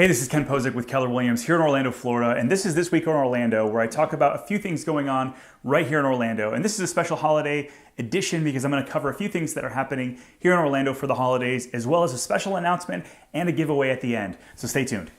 Hey, this is Ken Pozek with Keller Williams here in Orlando, Florida, and this is This Week in Orlando, where I talk about a few things going on right here in Orlando. And this is a special holiday edition because I'm going to cover a few things that are happening here in Orlando for the holidays, as well as a special announcement and a giveaway at the end. So stay tuned.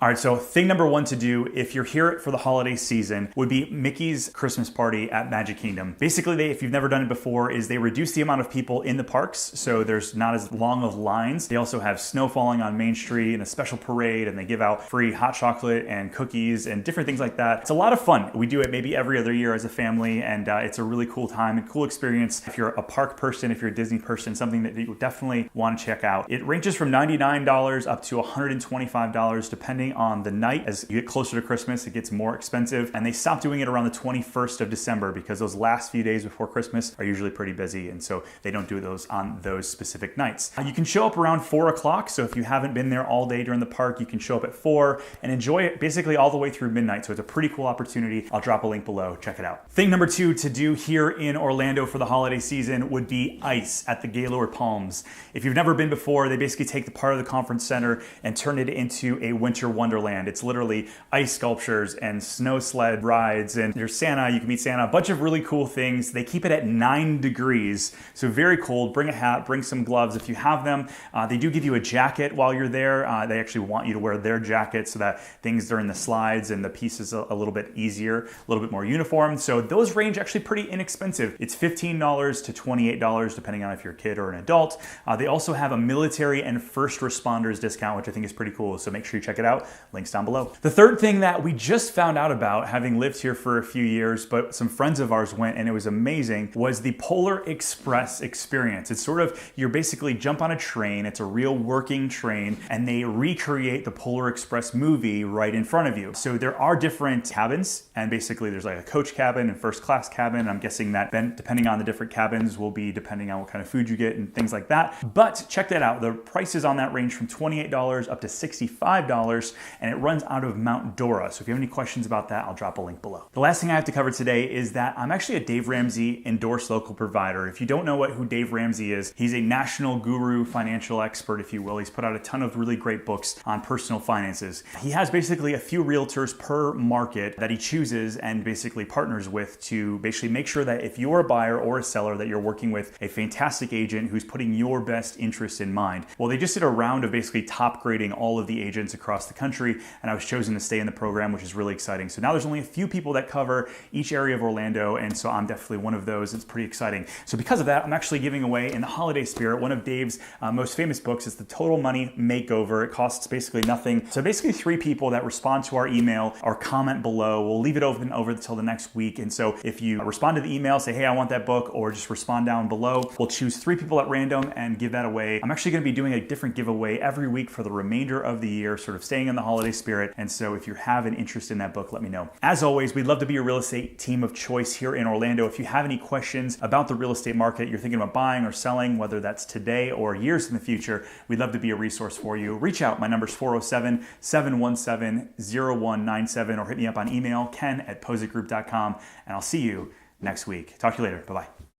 All right, so thing number one to do if you're here for the holiday season would be Mickey's Christmas party at Magic Kingdom. Basically, if you've never done it before, they reduce the amount of people in the parks, so there's not as long of lines. They also have snow falling on Main Street and a special parade, and they give out free hot chocolate and cookies and different things like that. It's a lot of fun. We do it maybe every other year as a family, and it's a really cool time and cool experience. If you're a park person, if you're a Disney person, something that you definitely want to check out. It ranges from $99 up to $125 depending on the night. As you get closer to Christmas, it gets more expensive, and they stop doing it around the 21st of December because those last few days before Christmas are usually pretty busy, and so they don't do those on those specific nights. You can show up around 4 o'clock, so if you haven't been there all day during the park, you can show up at 4 and enjoy it basically all the way through midnight, so it's a pretty cool opportunity. I'll drop a link below, check it out. Thing number two to do here in Orlando for the holiday season would be ice at the Gaylord Palms. If you've never been before, they basically take the part of the conference center and turn it into a winter wonderland. It's literally ice sculptures and snow sled rides, and there's Santa, you can meet Santa, a bunch of really cool things. They keep it at 9 degrees, so very cold. Bring a hat, bring some gloves if you have them. They do give you a jacket while you're there. They actually want you to wear their jacket so that things during the slides and the pieces a little bit easier, a little bit more uniform. So those range actually pretty inexpensive. It's $15 to $28 depending on if you're a kid or an adult. They also have a military and first responders discount, which I think is pretty cool, so make sure you check it out. Links down below. The third thing that we just found out about, having lived here for a few years, but some friends of ours went and it was amazing, was the Polar Express experience. It's sort of, you're basically jump on a train, it's a real working train, and they recreate the Polar Express movie right in front of you. So there are different cabins, and basically there's like a coach cabin and first class cabin. I'm guessing that then depending on the different cabins will be depending on what kind of food you get and things like that. But check that out. The prices on that range from $28 up to $65, and it runs out of Mount Dora. So if you have any questions about that, I'll drop a link below. The last thing I have to cover today is that I'm actually a Dave Ramsey endorsed local provider. If you don't know who Dave Ramsey is, he's a national guru, financial expert, if you will. He's put out a ton of really great books on personal finances. He has basically a few realtors per market that he chooses and basically partners with to basically make sure that if you're a buyer or a seller, that you're working with a fantastic agent who's putting your best interests in mind. Well, they just did a round of basically top grading all of the agents across the country, and I was chosen to stay in the program, which is really exciting. So now there's only a few people that cover each area of Orlando, and so I'm definitely one of those. It's pretty exciting. So because of that, I'm actually giving away, in the holiday spirit, one of Dave's most famous books. It's the Total Money Makeover. It costs basically nothing. So basically 3 people that respond to our email or comment below, we'll leave it open over until the next week. And so if you respond to the email, say, hey, I want that book, or just respond down below, we'll choose 3 people at random and give that away. I'm actually going to be doing a different giveaway every week for the remainder of the year, sort of staying in the holiday spirit. And so if you have an interest in that book, let me know. As always, we'd love to be your real estate team of choice here in Orlando. If you have any questions about the real estate market, you're thinking about buying or selling, whether that's today or years in the future, we'd love to be a resource for you. Reach out. My number's 407-717-0197, or hit me up on email, ken@pozekgroup.com, and I'll see you next week. Talk to you later. Bye-bye.